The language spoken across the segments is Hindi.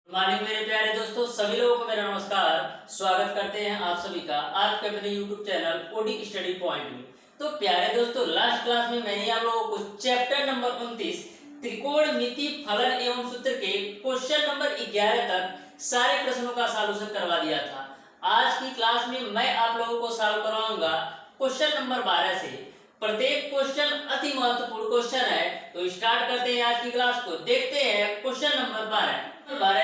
मॉर्निंग मेरे प्यारे दोस्तों, सभी लोगों को मेरा नमस्कार। स्वागत करते हैं आप सभी का आपके अपने YouTube channel OD study point में। तो प्यारे दोस्तों, लास्ट क्लास में मैंने आप लोगों को चैप्टर नंबर 29 त्रिकोणमिति फलन एवं सूत्र के क्वेश्चन नंबर 11 तक सारे प्रश्नों का सॉल्यूशन करवा दिया था। आज की क्लास में मैं आप लोगों को सॉल्व करवाऊंगा क्वेश्चन नंबर 12 से। प्रत्येक क्वेश्चन अति महत्वपूर्ण क्वेश्चन है। तो स्टार्ट करते हैं आज की क्लास को। देखते हैं क्वेश्चन नंबर 12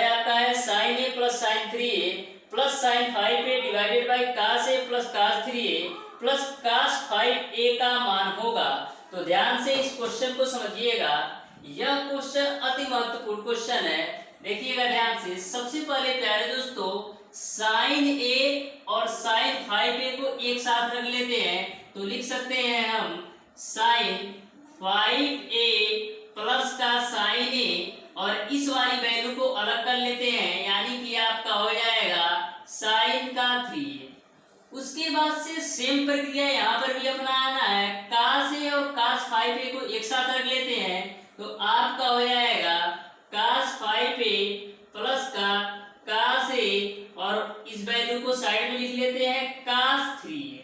आपका है sin a plus sign 3a plus sign 5a divided by cos a plus cos 3a plus cos 5a का मान होगा। तो ध्यान से इस क्वेश्चन को समझिएगा। यह क्वेश्चन अति महत्वपूर्ण क्वेश्चन है। देखिएगा ध्यान से। सबसे पहले प्यारे दोस्तों, sin a और sin 5a को एक साथ रख लेते हैं। तो लिख सकते हैं हम sin 5a प्लस का sin a और इस वाली वैल्यू को अलग कर लेते हैं, यानी कि आपका हो जाएगा sin का 3a। उसके बाद से सेम प्रक्रिया यहाँ पर भी अपनाना है। cos a और cos 5a को एक साथ रख लेते हैं। तो आपका हो जाएगा cos 5a प्लस का cos a और इस वैल्यू को साइड में लिख लेते हैं cos 3a।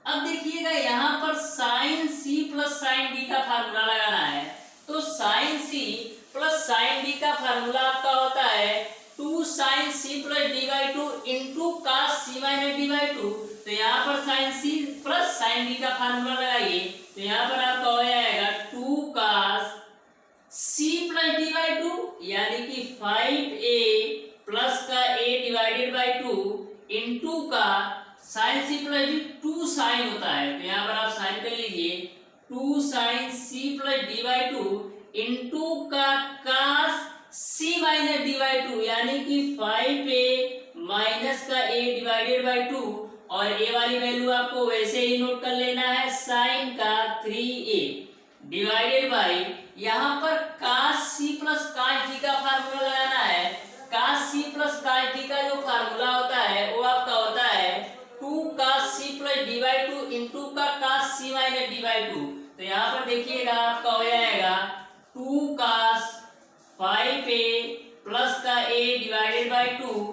अब देखिएगा यहाँ पर sin c plus sin d का फार्मूला लगाना है। तो sin c plus sine D का फार्मूला आपका होता है 2 sin c plus D by two into cos C minus D by two. तो यहाँ पर sin c plus sine D का फार्मूला लगाइए। तो यहाँ पर आपका हो जाएगा 2 cos c plus D by two, यानी कि 5a प्लस का a डिवाइडेड बाई 2 इंटू का sin c plus D 2 sine होता है। तो यहाँ पर आप साइन कर लीजिए 2 sin c plus D by two into का cos c minus D by two, यानी कि 5a माइनस का a डिवाइडेड बाई 2 और a वाली वैल्यू आपको वैसे ही नोट कर लेना है sin का 3a डिवाइडेड बाई यहाँ पर cos c plus cos d का फार्मूला लगाना है। cos c plus cos d का जो फार्मूला होता है वो आपका होता है 2 cos c plus D by two into का cos c minus D by two. तो यहाँ पर देखिएगा आपका हो जाएगा 2 cos 5a प्लस का a डिवाइडेड बाई 2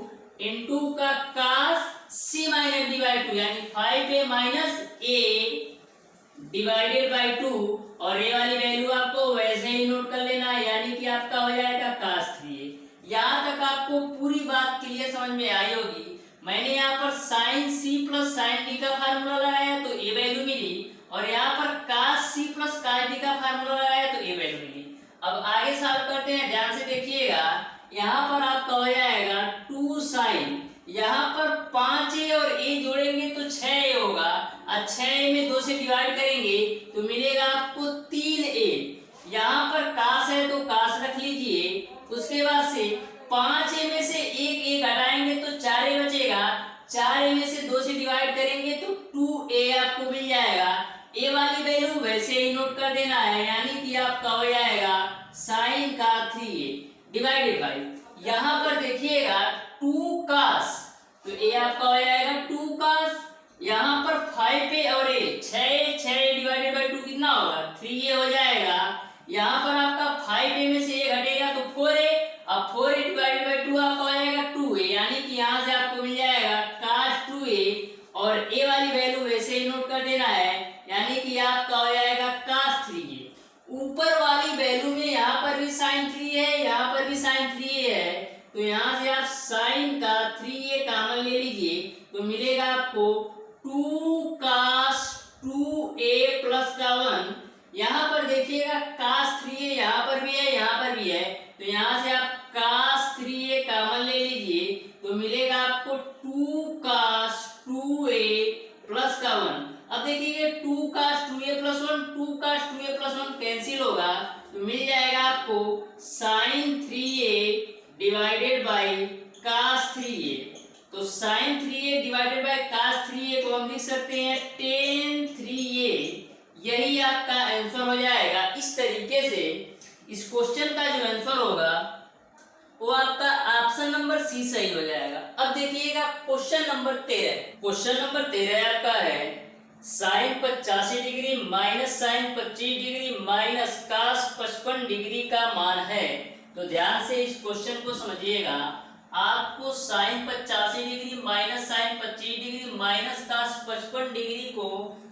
इंटू का cos c minus D by two, यानी 5a minus a divided by 2 और a वाली वैल्यू आपको वैसे ही नोट कर लेना है, यानी कि आपका हो जाएगा cos 3a। यहाँ तक आपको पूरी बात क्लियर समझ में आई होगी। मैंने यहाँ पर sin c plus sin d का फार्मूला लगाया तो a वैल्यू मिली और यहाँ पर cos c plus cos d का फार्मूला लगाया तो a वैल्यू मिली। अब आगे सॉल्व करते हैं। ध्यान से देखिएगा। यहाँ पर आपका हो जाएगा 2 sin, यहाँ पर 5a और a जोड़ेंगे तो 6a होगा और 6a में 2 से डिवाइड करेंगे तो मिलेगा आपको 3a। यहाँ पर cos है तो cos रख लीजिए। उसके बाद से 5a में से एक a घटाएंगे तो 4a बचेगा। 4a में से 2 से डिवाइड करेंगे तो 2a आपको मिल जाएगा। a वाली वैल्यू वैसे ही नोट कर देना है, यानी कि आपका हो जाएगा sin का 3a डिवाइडेड बाई यहाँ पर देखिएगा 2 cos, तो a आपका हो जाएगा 2 cos। यहाँ पर 5a और a 6 डिवाइडेड बाई 2 कितना होगा 3a हो जाएगा। यहाँ पर आपका 5a में से a घटेगा तो 4a, अब 4a डिवाइडेड बाई 2 आपका हो जाएगा 2a, यानी कि यहाँ से आपको मिल जाएगा cos 2a और a वाली वैल्यू वैसे ही नोट कर देना है, यानी कि आपका हो जाएगा cos 3a। ऊपर वाली वैल्यू में यहाँ पर भी sin 3 है, यहाँ पर भी sin 3a है। तो यहाँ से आप sin का 3a कॉमन ले लीजिए तो मिलेगा आपको 2 cos 2a प्लस का 1। यहाँ पर देखिएगा cos 3a यहाँ पर भी है, यहाँ पर भी है। तो यहाँ से आप cos 3a कॉमन ले लीजिए तो मिलेगा आपको 2 cos 2a प्लस का 1। अब देखिए 2 cos 2a plus 1, 2 cos 2a plus 1 cancel होगा तो मिल जाएगा आपको sin 3a divided by cos 3a। तो sin 3a divided by cos 3a को हम लिख सकते हैं tan 3a। यही आपका आंसर हो जाएगा। इस तरीके से इस क्वेश्चन का जो आंसर होगा वो आपका ऑप्शन नंबर सी सही हो जाएगा। अब देखिएगा क्वेश्चन नंबर 13। क्वेश्चन नंबर 13 आपका है sine 85 degree minus sine 25 degree minus cos 55 degree का मान है। तो ध्यान से इस क्वेश्चन को समझिएगा। आपको sine 85 degree minus sine 25 degree minus cos 55 degree को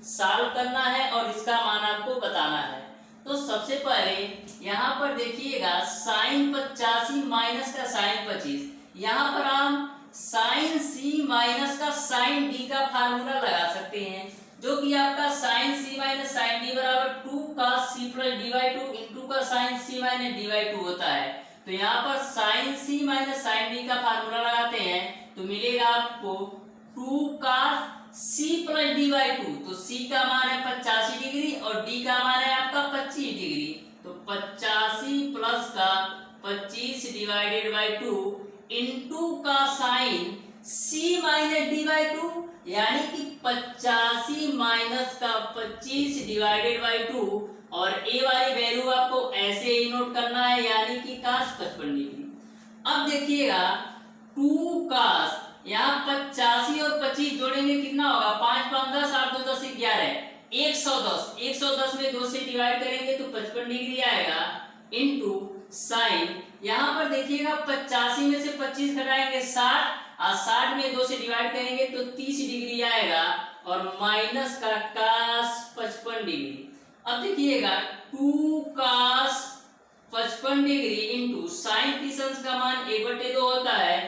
सॉल्व करना है और इसका मान आपको बताना है। तो सबसे पहले यहाँ पर देखिएगा साइन 85 माइनस का साइन 25, यहाँ पर हम साइन सी माइनस का साइन डी का फार्मूला लगा सकते हैं, जो कि आपका sine C minus sine D बराबर 2 cos c plus D by 2 into का sine C minus D by 2 होता है। तो यहाँ पर sine C minus sine D का फार्मूला लगाते हैं तो मिलेगा आपको 2 cos c plus D by 2। तो c का मान है 85 डिग्री और d का मान है आपका 25 डिग्री। तो 85 प्लस का 25 डिवाइडेड बाई 2 इंटू का sine c minus D by 2, यानी कि 85 माइनस का 25 डिवाइडेड बाई 2 और a वाली वैल्यू आपको ऐसे ही नोट करना है, यानी कि cos 55 डिग्री। अब देखिएगा 2 cos, यहाँ 85 और 25 जोड़ेंगे कितना होगा, 5 5 10 8 2 10 11 110। 110 में 2 से डिवाइड करेंगे तो 55 डिग्री आएगा इंटू साइन, यहाँ पर देखिएगा 85 में से 25 घटाएंगे 60 और 60 में 2 से डिवाइड करेंगे तो 30 डिग्री आएगा और माइनस का cos 55 डिग्री। अब देखिएगा 2 cos 55 डिग्री इंटू साइन 30 अंश का मान 1/2 होता है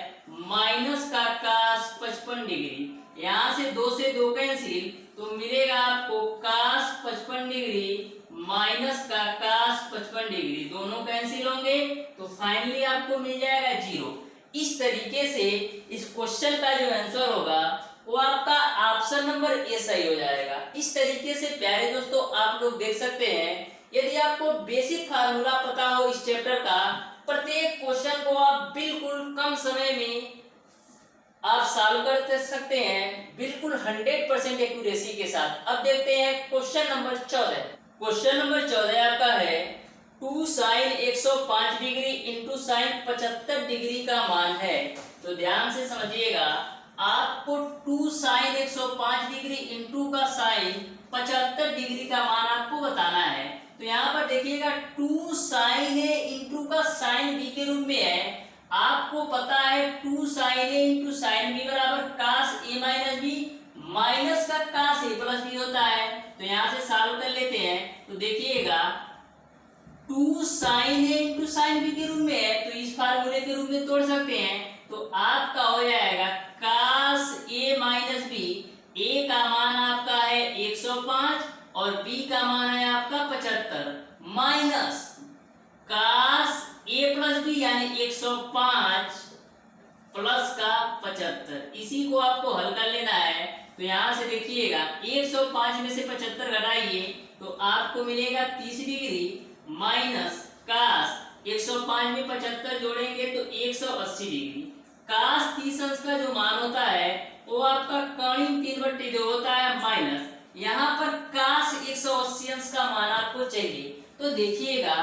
माइनस का cos 55 डिग्री। यहाँ से 2 से 2 कैंसिल तो मिलेगा आपको cos 55 डिग्री माइनस का cos 55 डिग्री, दोनों कैंसिल होंगे तो फाइनली आपको मिल जाएगा 0। इस तरीके से इस क्वेश्चन का जो आंसर होगा वो आपका ऑप्शन नंबर ए सही हो जाएगा। इस तरीके से प्यारे दोस्तों आप लोग देख सकते हैं, यदि आपको बेसिक फार्मूला पता हो इस चैप्टर का, प्रत्येक क्वेश्चन को आप बिल्कुल कम समय में आप सॉल्व कर सकते हैं, बिल्कुल 100% एक्यूरेसी के साथ। अब देखते हैं क्वेश्चन नंबर 14। क्वेश्चन नंबर 14 आपका है 2 sine 105 degree into sine 75 degree का मान है। तो ध्यान से समझिएगा, आपको 2 साइन 105 डिग्री इंटू का साइन 75 डिग्री का मान आपको बताना है। तो यहाँ पर देखिएगा 2 साइन ए इंटू का साइन बी के रूप में है। आपको पता है 2 sine A into sine B बराबर cos a minus B minus का cos a प्लस बी होता है। तो यहाँ से सॉल्व कर लेते हैं तो देखिएगा 2 sine A into sine B के रूप में है तो इस फार्मूले के रूप में तोड़ सकते हैं। तो आपका हो जाएगा cos a minus B, a का मान आपका है 105 और b का मान है आपका 75 minus cos a plus B यानी 105 प्लस का 75। इसी को आपको हल कर लेना है। तो यहाँ से देखिएगा 105 में से 75 घटाइए तो आपको मिलेगा 30 डिग्री माइनस cos 105 में 75 जोड़ेंगे तो 180 डिग्री। cos 30 अंश का जो मान होता है वो आपका कर्ण 3/2 होता है माइनस, यहाँ पर cos 180 अंश का मान आपको चाहिए। तो देखिएगा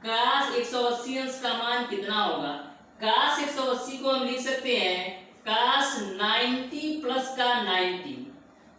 cos 180 अंश का मान कितना होगा। cos 180 को हम लिख सकते हैं cos 90 प्लस का 90।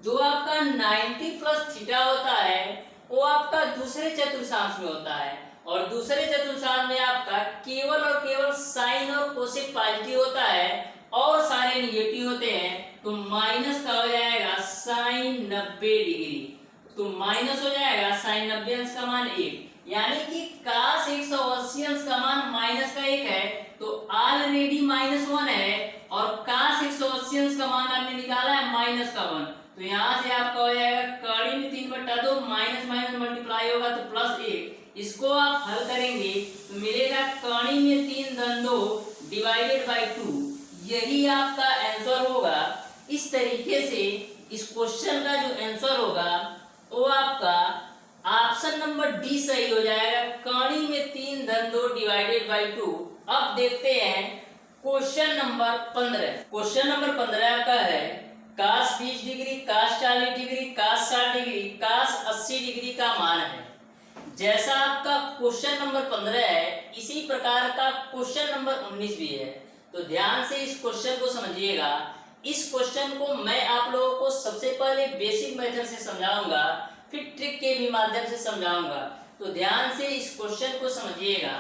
जो आपका 90 प्लस थीटा होता है वो आपका दूसरे चतुर्थांश में होता है और दूसरे चतुर्थांश में आपका केवल और केवल साइन और कोसेक पॉजिटिव होता है और सारे निगेटिव होते हैं। तो माइनस का हो जाएगा साइन 90 डिग्री। तो माइनस हो जाएगा साइन 90 अंश का मान 1, यानी कि cos 180 अंश का मान माइनस का 1 है तो ऑलरेडी -1 है और cos 180 अंश का मान आपने निकाला है -1। तो यहाँ से आपका हो जाएगा कड़ी में 3/2 माइनस माइनस मल्टीप्लाई होगा तो +1। इसको आप हल करेंगे तो मिलेगा कड़ी में 3 धन 2 डिवाइडेड बाई 2। यही आपका आंसर होगा। इस तरीके से इस क्वेश्चन का जो आंसर होगा वो आपका ऑप्शन नंबर डी सही हो जाएगा, कड़ी में 3 धन 2 डिवाइडेड बाई 2। अब देखते हैं क्वेश्चन नंबर 15। क्वेश्चन नंबर 15 आपका है cos 20 degree, cos 40 degree, cos 60 degree, cos 80 degree का मान है। जैसा आपका क्वेश्चन नंबर 15 है इसी प्रकार का क्वेश्चन नंबर 19 भी है। तो ध्यान से इस क्वेश्चन को समझिएगा। इस क्वेश्चन को मैं आप लोगों को सबसे पहले बेसिक मेथड से समझाऊंगा, फिर ट्रिक के भी माध्यम से समझाऊंगा। तो ध्यान से इस क्वेश्चन को समझिएगा।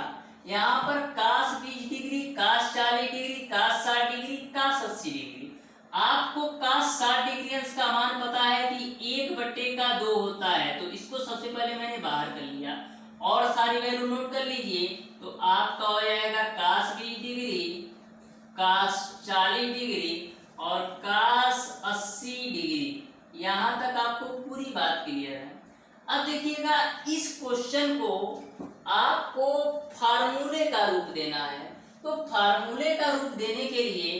यहाँ पर cos 20 degree, cos 40 degree, cos 60 degree, cos 80 degree. आपको cos 60 डिग्री का मान पता है कि 1/2 होता है, तो इसको सबसे पहले मैंने बाहर कर लिया और सारी वैल्यू नोट कर लीजिए। तो आपका हो जाएगा cos 20 डिग्री, cos 40 डिग्री और cos 80 डिग्री। यहाँ तक आपको पूरी बात क्लियर है। अब देखिएगा, इस क्वेश्चन को आपको फार्मूले का रूप देना है। तो फार्मूले का रूप देने के लिए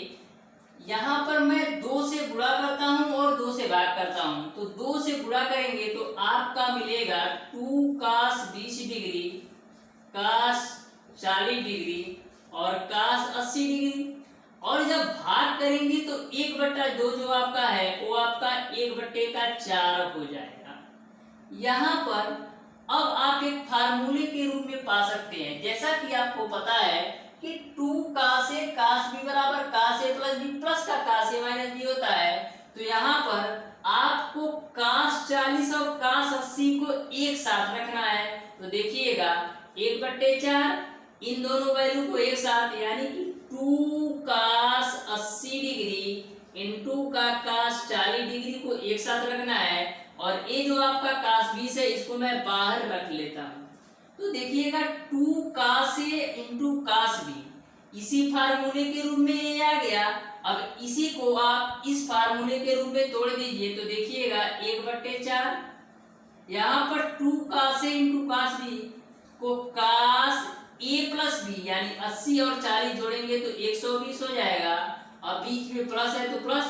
यहाँ पर मैं 2 से गुणा करता हूँ और 2 से भाग करता हूँ। तो 2 से गुणा करेंगे तो आपका मिलेगा 2 cos 20 डिग्री, cos 40 डिग्री और cos 80 डिग्री। और जब भाग करेंगे तो 1/2 जो आपका है वो आपका 1/4 हो जाएगा। यहाँ पर अब आप एक फार्मूले के रूप में पा सकते हैं। जैसा कि आपको पता है कि 2 cos A cos B बराबर cos A plus B plus का cos A माइनस B होता है। तो यहाँ पर आपको cos 40 और cos 80 को एक साथ रखना है। तो देखिएगा 1/4 इन दोनों वैल्यू को एक साथ, यानी कि 2 cos 80 डिग्री इंटू का cos 40 डिग्री को एक साथ रखना है। और ये जो आपका cos 20 है इसको मैं बाहर रख लेता हूँ। तो देखिएगा 2 cos A into cos B इसी फार्मूले के रूप में ये आ गया। अब इसी को आप इस फार्मूले के रूप में तोड़ दीजिए। तो देखिएगा 1/4 यहाँ पर 2 cos A into cos B को cos A प्लस B यानी 80 और 40 जोड़ेंगे तो 120 हो जाएगा। अब बीच में प्लस है तो plus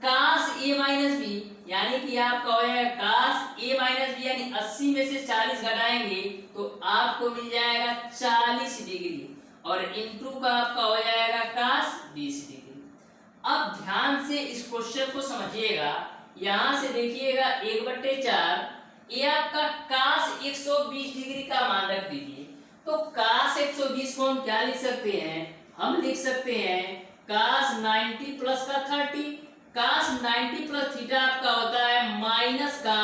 cos A minus B यानी कि आपका हो जाएगा cos A माइनस B यानी 80 में से 40 घटाएंगे तो आपको मिल जाएगा 40 डिग्री और इंटू का आपका हो जाएगा cos 20 डिग्री। अब ध्यान से इस क्वेश्चन को समझिएगा। यहाँ से देखिएगा 1/4 ये आपका cos 120 डिग्री का मान रख दीजिए। तो cos 120 को हम क्या लिख सकते हैं? हम लिख सकते हैं cos 90 प्लस का 30। cos 90 प्लस थीटा आपका होता है माइनस का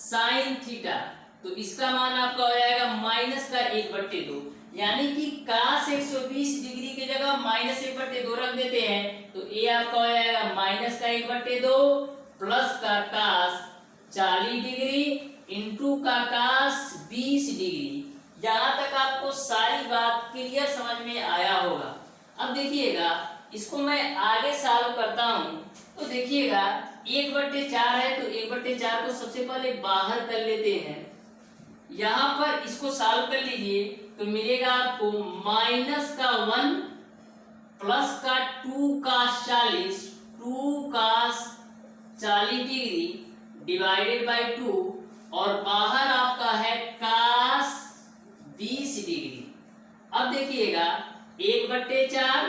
sin थीटा। तो इसका मान आपका हो जाएगा माइनस का 1/2, यानी कि cos 120 डिग्री की जगह माइनस 1/2 रख देते हैं। तो ये आपका हो जाएगा माइनस का 1/2 प्लस का cos 40 डिग्री इंटू का cos 20 डिग्री। यहाँ तक आपको सारी बात क्लियर समझ में आया होगा। अब देखिएगा इसको मैं आगे सॉल्व करता हूँ। तो देखिएगा 1/4 है तो 1/4 को सबसे पहले बाहर कर लेते हैं। यहाँ पर इसको सॉल्व कर लीजिए तो मिलेगा आपको माइनस का 1 प्लस का 2 cos 40 डिग्री डिवाइडेड बाई 2 और बाहर आपका है cos 20 डिग्री। अब देखिएगा 1/4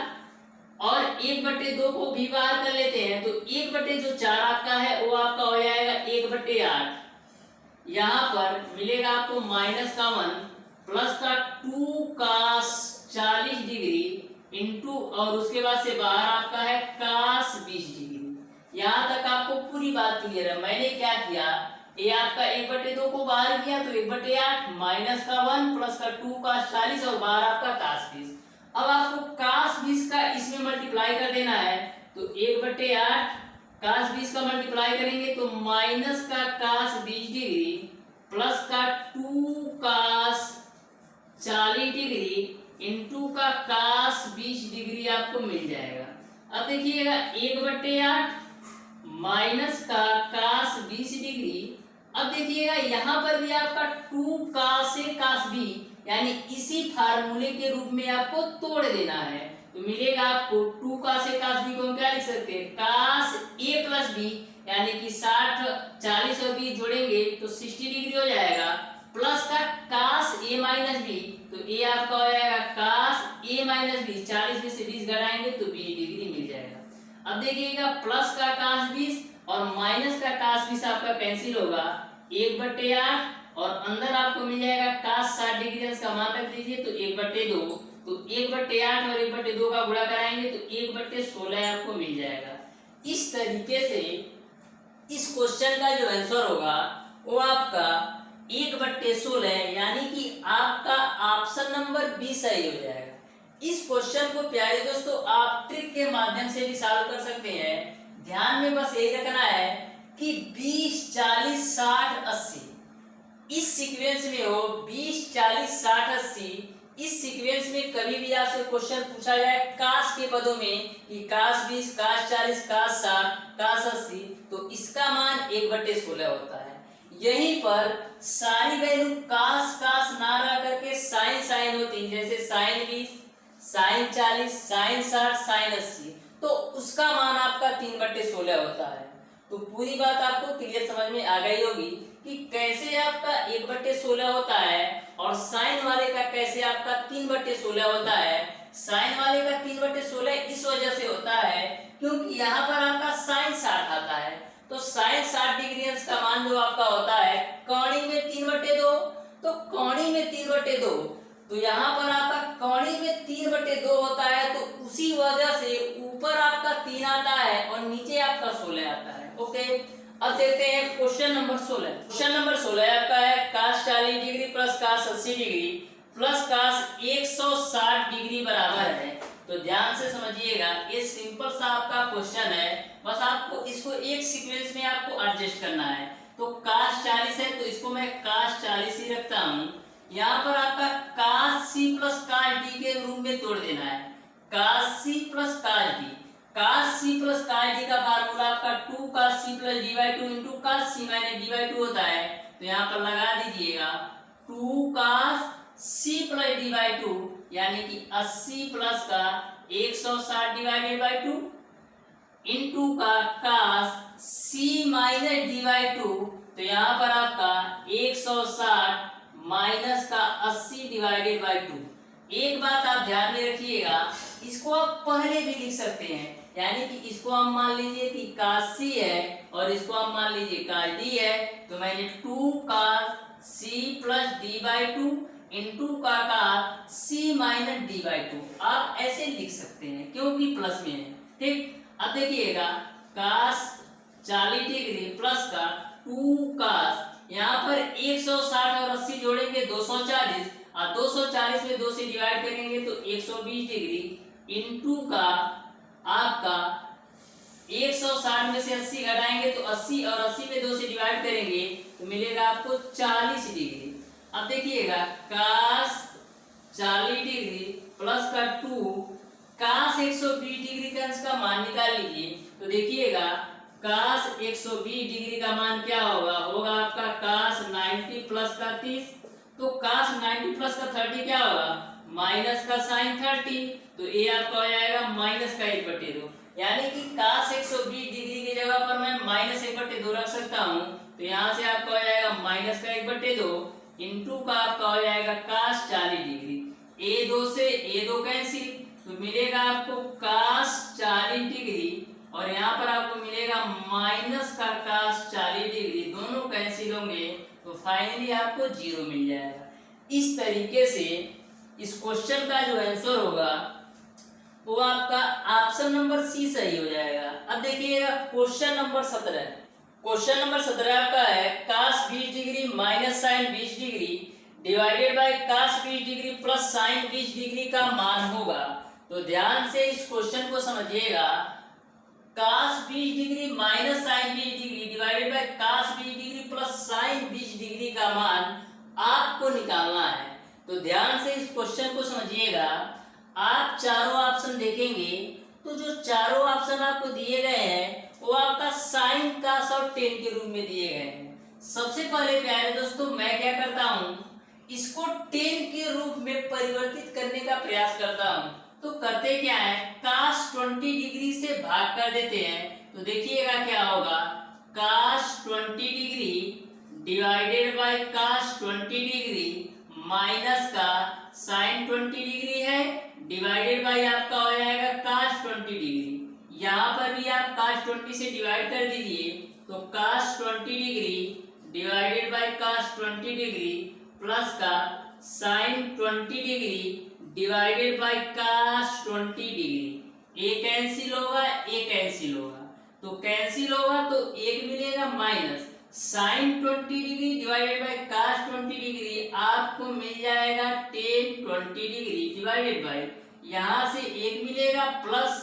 और 1/2 को भी बाहर कर लेते हैं। तो 1/4 आपका है वो आपका हो जाएगा 1/8। यहाँ पर मिलेगा आपको माइनस का 1 प्लस का 2 cos 40 डिग्री इंटू और उसके बाद से बाहर आपका है cos 20 डिग्री। यहाँ तक आपको पूरी बात क्लियर है। मैंने क्या किया, ये आपका 1/2 को बाहर किया तो 1/8 माइनस का 1 प्लस का 2 cos 40 और बाहर आपका cos 20। अब आपको cos 20 का इसमें मल्टीप्लाई कर देना है। तो 1/8 cos 20 का मल्टीप्लाई करेंगे तो माइनस का cos 20 डिग्री प्लस का 2 cos 40 डिग्री इंटू का cos 20 डिग्री आपको मिल जाएगा। अब देखिएगा 1/8 माइनस का cos 20 डिग्री। अब देखिएगा यहाँ पर भी आपका 2 cos A cos B यानी इसी फार्मूले के रूप में आपको तोड़ देना है। तो मिलेगा आपको 2 cos A cos B को हम क्या लिख सकते हैं, cos A प्लस B यानी कि 60 40 और 20 जोड़ेंगे तो 60 डिग्री हो जाएगा प्लस का cos A माइनस B। तो A आपका हो जाएगा cos A माइनस B 40 में से 20 घटाएंगे तो 20 डिग्री मिल जाएगा। अब देखिएगा प्लस का cos 20 और माइनस का cos 20 आपका कैंसिल होगा 1/8 और अंदर आपको मिल जाएगा cos 60 डिग्री का मान रख दीजिए तो 1/2। तो 1/8 और 1/2 का गुणा कराएंगे तो 1/16 आपको मिल जाएगा। इस तरीके से इस क्वेश्चन का जो आंसर होगा वो आपका 1/16 यानी कि आपका ऑप्शन नंबर बी सही हो जाएगा। इस क्वेश्चन को प्यारे दोस्तों आप ट्रिक के माध्यम से भी सॉल्व कर सकते हैं। ध्यान में बस यही रखना है कि 20 40 60 80 इस सीक्वेंस में हो, 20 40 60 80 इस सीक्वेंस में कभी भी आपसे क्वेश्चन पूछा जाए काश के पदों में कि काश 20 काश 40 काश 60 काश 80, तो इसका मान 1/16 होता है। यहीं पर सारी वैल्यू काश काश ना रह करके साइन साइन होती है, जैसे साइन 20 साइन 40 साइन 60 साइन 80, तो उसका मान आपका 3/16 होता है। तो पूरी बात आपको क्लियर समझ में आ गई होगी कि कैसे आपका 1/16 होता है और साइन वाले का कैसे आपका 3/16 होता है। साइन वाले का 3/16 इस वजह से होता है क्योंकि यहाँ पर आपका साइन 60 आता है, तो साइन 60 डिग्री अंश का मान जो आपका होता है कौणी में 3/2, तो कौणी में 3/2, तो यहाँ पर आपका कौणी में 3/2 होता है, तो उसी वजह से ऊपर आपका 3 आता है और नीचे आपका 16 आता है। ओके, अब देखते हैं क्वेश्चन नंबर 16। क्वेश्चन नंबर 16 आपका है cos 40 degree plus cos 80 degree plus cos 160 degree बराबर है। तो ध्यान से समझिएगा, ये सिंपल सा आपका क्वेश्चन है, बस आपको इसको एक सीक्वेंस में आपको एडजस्ट करना है। तो cos 40 है तो इसको मैं cos 40 ही रखता हूँ। यहाँ पर आपका cos c plus cos d के रूप में तोड़ देना है, cos c plus cos d। cos c plus cos d का फार्मूला आपका 2 cos c plus d/2 into cos c minus d/2 होता है। तो यहाँ पर लगा दीजिएगा 2 cos c प्लस d/2 यानी कि 80 प्लस का 160 डिवाइडेड बाई 2 इंटू का cos c माइनस d/2, तो यहाँ पर आपका 160 माइनस का 80 डिवाइडेड बाई 2। एक बात आप ध्यान में रखिएगा, इसको आप पहले भी लिख सकते हैं, यानी कि इसको हम मान लीजिए कि cos c है और इसको हम मान लीजिए cos d है, तो मैंने 2 cos c plus d/2 into का c माइनस d/2 आप ऐसे लिख सकते हैं क्योंकि प्लस में है। ठीक, अब देखिएगा cos 40 डिग्री प्लस का 2 cos, यहाँ पर 160 और 80 जोड़ेंगे 240 और 240 में 2 से डिवाइड करेंगे तो 120 डिग्री इंटू का आपका 160 में से 80 घटाएंगे तो 80 और 80 में 2 से डिवाइड करेंगे तो मिलेगा आपको 40 डिग्री। अब देखिएगा cos 40 डिग्री प्लस का 2 cos 120 डिग्री का इसका मान निकाल लीजिए। तो देखिएगा cos 120 डिग्री का मान क्या होगा, होगा आपका cos 90 प्लस का 30, तो cos 90 प्लस का 30 क्या होगा, माइनस का sin 30, तो ये आपका हो जाएगा माइनस का 1/2, यानी कि cos 120 डिग्री की जगह पर मैं माइनस 1/2 रख सकता हूँ। तो यहाँ से आपका हो जाएगा माइनस का 1/2 इंटू का आपका हो जाएगा cos 40 डिग्री, a2 से a2 कैंसिल, तो मिलेगा आपको cos 40 डिग्री और यहाँ पर आपको मिलेगा माइनस का cos 40 डिग्री, दोनों कैंसिल होंगे तो फाइनली आपको 0 मिल जाएगा। इस तरीके से इस क्वेश्चन का जो आंसर होगा वो आपका ऑप्शन नंबर सी सही हो जाएगा। अब देखिएगा क्वेश्चन नंबर 17। क्वेश्चन नंबर 17 आपका है cos 20 degree minus sin 20 degree divided bye cos 20 degree plus sin 20 degree का मान होगा। तो ध्यान से इस क्वेश्चन को समझिएगा, cos 20 degree minus sin 20 degree divided bye cos 20 degree plus sin 20 degree का मान आपको निकालना है। तो ध्यान से इस क्वेश्चन को समझिएगा, आप चारों ऑप्शन देखेंगे तो जो चारों ऑप्शन आपको दिए गए हैं वो आपका साइन cos और tan के रूप में दिए गए हैं। सबसे पहले प्यारे दोस्तों मैं क्या करता हूँ, इसको tan के रूप में परिवर्तित करने का प्रयास करता हूँ। तो करते क्या है, cos 20 डिग्री से भाग कर देते हैं, तो देखिएगा क्या होगा, cos 20 degree divided bye cos 20 degree minus का sin 20 डिग्री है डिवाइडेड बाय आपका हो जाएगा cos 20 डिग्री। यहाँ पर भी आप cos 20 से डिवाइड कर दीजिए, तो cos 20 degree divided bye cos 20 degree plus का sin 20 degree divided bye cos 20 degree. एक कैंसिल होगा, एक कैंसिल होगा, तो कैंसिल होगा तो एक मिलेगा minus sine 20 degree divided by cos 20 degree, आपको मिल जाएगा टेन 20 डिग्री डिवाइडेड बाय, यहाँ से एक मिलेगा plus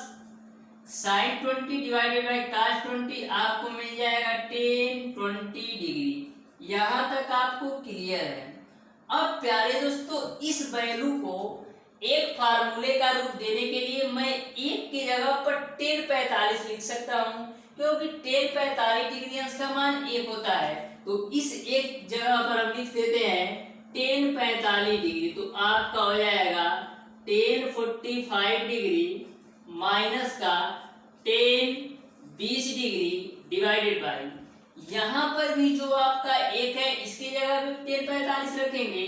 sign 20 divided by cos 20, आपको मिल जाएगा टेन 20 डिग्री। यहाँ तक आपको क्लियर है। अब प्यारे दोस्तों इस वैल्यू को एक फार्मूले का रूप देने के लिए मैं एक की जगह पर टेन 45 लिख सकता हूँ, क्योंकि टेन 45 डिग्री अंश का मान एक होता है। तो इस एक जगह पर हम लिख देते हैं टेन 45 डिग्री, तो आपका हो जाएगा टेन 45 डिग्री माइनस का टेन 20 डिग्री डिवाइडेड बाई, यहाँ पर भी जो आपका एक है इसकी जगह भी टेन 45 रखेंगे,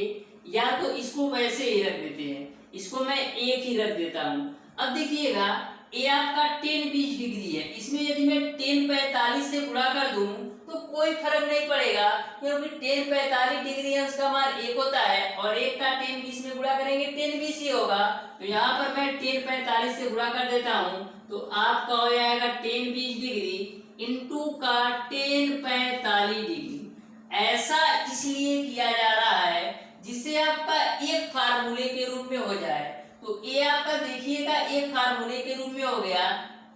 या तो इसको वैसे ही रख देते हैं, इसको मैं एक ही रख देता हूँ। अब देखिएगा ये आपका टेन 20 डिग्री है, इसमें यदि मैं टेन 45 से गुणा कर दूं तो कोई फर्क नहीं पड़ेगा, क्योंकि टेन 45 डिग्री अंश का मान एक होता है और एक का टेन 20 में गुणा करेंगे टेन 20 ही होगा। तो यहाँ पर मैं टेन 45 से गुणा कर देता हूँ, तो आपका हो जाएगा टेन 20 डिग्री इंटू का टेन 45 डिग्री। ऐसा इसलिए किया जा रहा है जिससे आपका एक फार्मूले के रूप में हो जाए। तो ये आपका देखिएगा एक फार्मूले के रूप में हो गया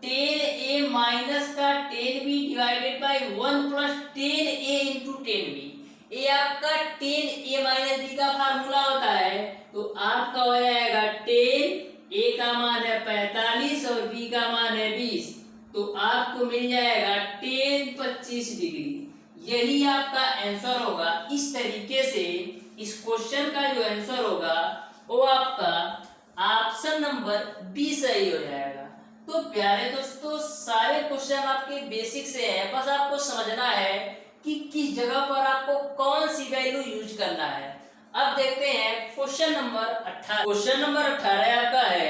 टेन ए माइनस का tan B divided by one plus tan A into tan B. ये आपका टेन ए माइनस बी का फार्मूला होता है। तो आपका हो जाएगा टेन ए का मान है 45 और बी का मान है 20, तो आपको मिल जाएगा टेन 25 डिग्री। यही आपका आंसर होगा। इस तरीके से इस क्वेश्चन का जो आंसर होगा वो आपका ऑप्शन नंबर बी सही हो जाएगा। तो प्यारे दोस्तों सारे क्वेश्चन आपके बेसिक से हैं, बस आपको समझना है कि किस जगह पर आपको कौन सी वैल्यू यूज करना है। अब देखते हैं क्वेश्चन नंबर 18। क्वेश्चन नंबर 18 आपका है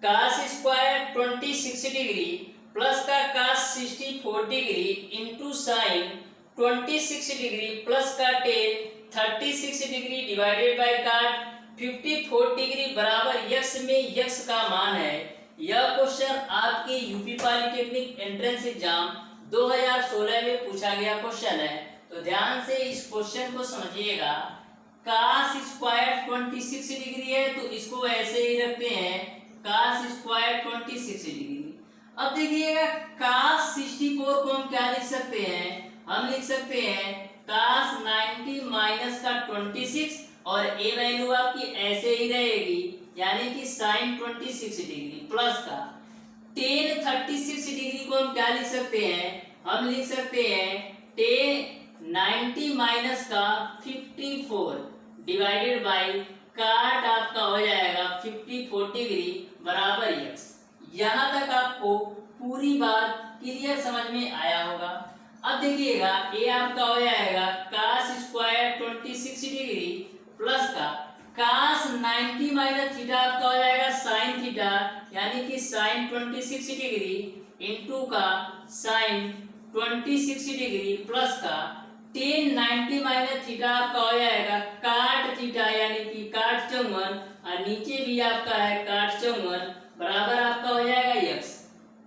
cos स्क्वायर 26 डिग्री प्लस का cos 64 degree into sign 26 degree plus का टेन 36 डिग्री डिवाइडेड बाय काट 54 डिग्री बराबर यक्स में यक्स का मान है। यह क्वेश्चन आपके यूपी पॉलिटेक्निक एंट्रेंस एग्जाम 2016 में पूछा गया क्वेश्चन है। तो ध्यान से इस क्वेश्चन को समझिएगा। cos स्क्वायर 26 डिग्री है तो इसको ऐसे ही रखते हैं cos स्क्वायर 26 डिग्री। अब देखिएगा cos 64 को हम क्या लिख सकते हैं, हम लिख सकते हैं cos 90 माइनस का 26 और ए वैल्यू आपकी ऐसे ही रहेगी, यानी कि sin 26 डिग्री प्लस का tan 36 डिग्री को हम क्या लिख सकते हैं, हम लिख सकते हैं tan 90 माइनस का 54 डिवाइडेड बाय काट आपका हो जाएगा 54 डिग्री बराबर यक्स। यहाँ तक आपको पूरी बात क्लियर समझ में आया होगा। अब देखिएगा ये आपका हो जाएगा cos स्क्वायर 26 डिग्री प्लस का cos 90 माइनस थीटा आपका हो जाएगा sin थीटा, यानी कि sin 26 डिग्री इंटू का sin 26 डिग्री प्लस का tan 90 माइनस थीटा आपका हो जाएगा काट थीटा, यानी कि काट 54 और नीचे भी आपका है काट 54 बराबर आपका हो जाएगा यक्स।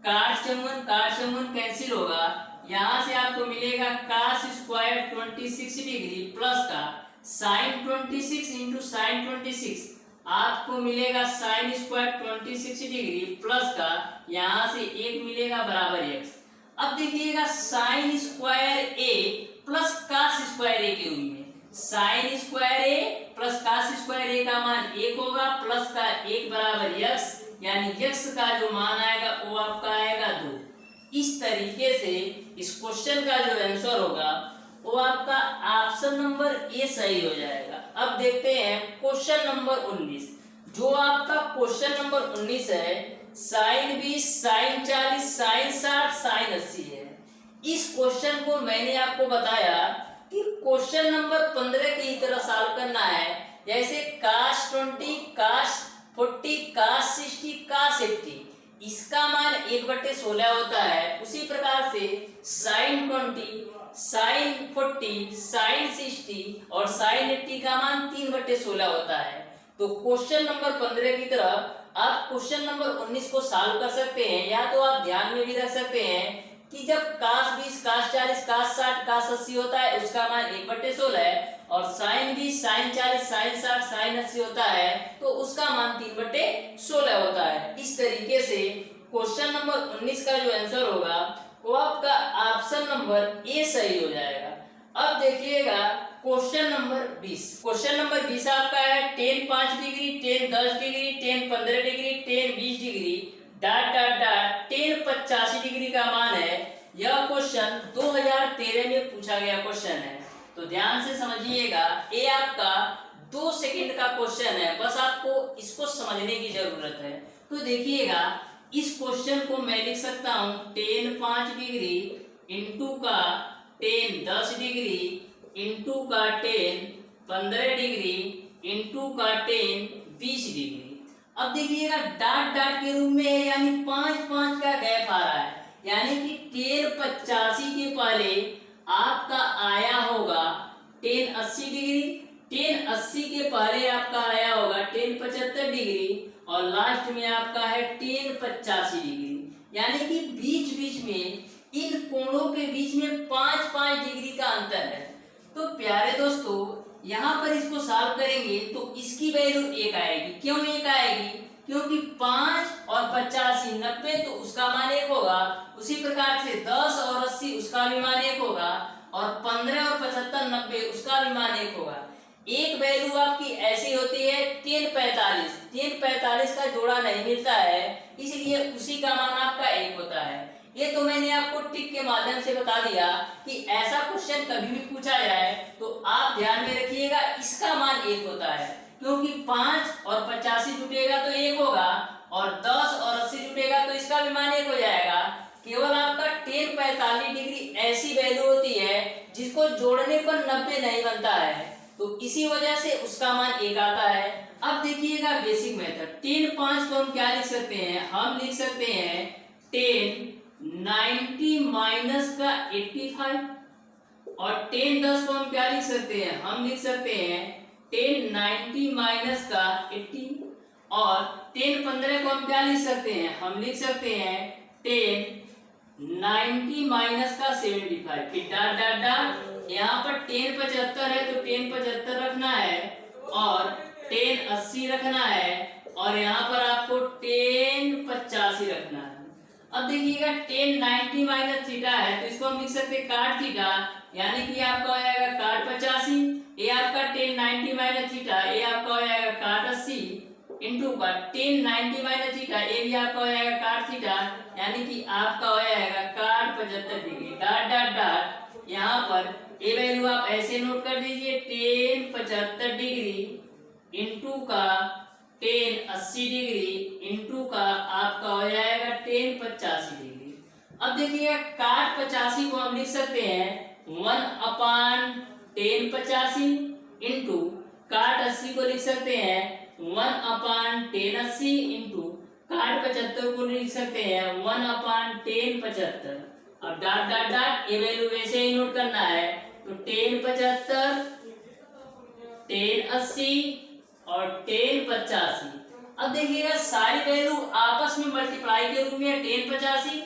काट 54 कैंसिल होगा, यहाँ से आपको मिलेगा cos स्क्वायर 26 डिग्री प्लस का sin 26 इंटू साइन 26, आपको मिलेगा sin स्क्वायर 26 डिग्री प्लस का यहाँ से एक मिलेगा बराबर x। अब देखिएगा sin square a plus cos square a के रूप में sin square a plus cos square a का मान एक होगा प्लस का एक बराबर x, यानी x का जो मान आएगा वो आपका आएगा 2। इस तरीके से इस क्वेश्चन का जो आंसर होगा वो आपका ऑप्शन नंबर ए सही हो जाएगा। अब देखते हैं क्वेश्चन नंबर 19। जो आपका क्वेश्चन नंबर 19 है साइन 20 साइन 40 साइन 60 साइन 80 है। इस क्वेश्चन को मैंने आपको बताया कि क्वेश्चन नंबर 15 की तरह सॉल्व करना है, जैसे cos 20 cos 40 cos 60 cos 80 इसका मान 1/16 होता है। उसी प्रकार से sin 20 sin 40 sin 60 और sin 80 का मान 3/16 होता है। तो क्वेश्चन नंबर 15 की तरह आप क्वेश्चन नंबर 19 को सॉल्व कर सकते हैं, या तो आप ध्यान में भी रख सकते हैं कि जब cos 20, cos 40, cos 60, cos 80 होता है उसका मान 1/16 है, और sin 20, sin 40, sin 60, sin 80 होता है तो उसका मान 3/16 होता है। इस तरीके से क्वेश्चन नंबर 19 का जो आंसर होगा वो आपका ऑप्शन नंबर ए सही हो जाएगा। अब देखिएगा क्वेश्चन नंबर 20। क्वेश्चन नंबर 20 आपका है tan 5 degree, tan 10 degree, tan 15 degree, tan 20 degree dot dot dot tan 85 degree का मान है। यह क्वेश्चन 2013 में पूछा गया क्वेश्चन है, तो ध्यान से समझिएगा। ये आपका 2 सेकंड का क्वेश्चन है, बस आपको इसको समझने की जरूरत है। तो देखिएगा इस क्वेश्चन को मैं लिख सकता हूँ tan 5 डिग्री इंटू का tan 10 डिग्री इंटू का tan 15 डिग्री इंटू का tan 20 डिग्री। अब देखिएगा डॉट डॉट के रूप में है, यानी 5-5 का गैप आ रहा है, यानी कि tan 85 के पहले आपका आया होगा tan 80 डिग्री, tan 80 के पहले आपका आया होगा tan 75 डिग्री, और लास्ट में आपका है tan 85 डिग्री। यानी कि बीच बीच में इन कोणों के बीच में 5-5 डिग्री का अंतर है। तो प्यारे दोस्तों यहाँ पर इसको सॉल्व करेंगे तो इसकी वैल्यू 1 आएगी। क्यों 1 आएगी? क्योंकि 5 और 85 90 तो उसका मान 1 होगा, उसी प्रकार से 10 और 80 उसका भी मान 1 होगा, और 15 और 75 90 उसका भी मान 1 होगा। एक वैल्यू आपकी ऐसी होती है tan 45, tan 45 का जोड़ा नहीं मिलता है, इसलिए उसी का मान आपका 1 होता है। ये तो मैंने आपको टिक के माध्यम से बता दिया कि ऐसा क्वेश्चन कभी भी पूछा जाए तो आप ध्यान में रखिएगा इसका मान 1 होता है, क्योंकि 5 और 85 जुटेगा तो 1 होगा, और 10 और 80 जुटेगा तो इसका भी मान 1 हो जाएगा। केवल आपका tan 45 डिग्री ऐसी वैल्यू होती है जिसको जोड़ने पर 90 नहीं बनता है, तो इसी वजह से उसका मान 1 आता है। अब देखिएगा बेसिक मेथड। tan 5 को हम क्या लिख सकते हैं? हम लिख सकते हैं tan 90 माइनस का 85, और tan 10 को हम क्या लिख सकते हैं? हम लिख सकते हैं tan 90 माइनस का 80, और tan 15 को हम क्या लिख सकते हैं? हम लिख सकते हैं tan 90 माइनस का 75। फिर डॉट डॉट डॉट, यहाँ पर tan 75 है तो tan 75 रखना है, और tan 80 रखना है, और यहाँ पर आपको tan 85 रखना है। अब देखिएगा tan 90 माइनस थीटा है तो इसको हम लिख सकते हैं काट थीटा, यानी कि आपका हो जाएगा काट 85। ये आपका tan 90 माइनस थीटा, ये आपका हो जाएगा काट 80 इंटू का tan 90 माइनस थीटा, ये भी आपका हो जाएगा काट थीटा, यानी कि आपका हो जाएगा काट 75 डिग्री। डॉट डॉट डॉट, यहाँ पर ये वैल्यू आप ऐसे नोट कर दीजिए tan 75 डिग्री इंटू का tan 80 डिग्री इंटू का आपका हो जाएगा tan 85 डिग्री। अब देखिएगा काट 85 को हम लिख सकते हैं 1/tan 85 इंटू काट 80 को लिख सकते हैं 1/tan 80 इंटू काट 75 को लिख सकते हैं 1/tan 75। अब डॉट डॉट डॉट ये वैल्यू वैसे ही नोट करना है, तो tan 75, tan 80 और tan 85। अब देखिएगा सारी वैल्यू आपस में मल्टीप्लाई के रूप में tan 85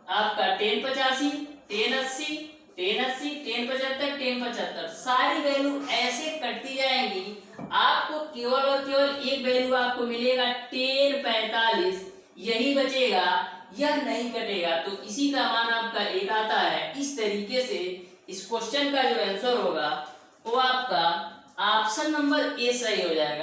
आपका tan 85, tan 80, tan 80, tan 75, tan 75, सारी वैल्यू ऐसे कटती जाएंगी। आपको केवल और केवल एक वैल्यू आपको मिलेगा tan 45, यही बचेगा, यह नहीं कटेगा, तो इसी का मान आपका 1 आता है। इस तरीके से इस क्वेश्चन का जो आंसर होगा वो आपका ऑप्शन नंबर ए सही हो जाएगा।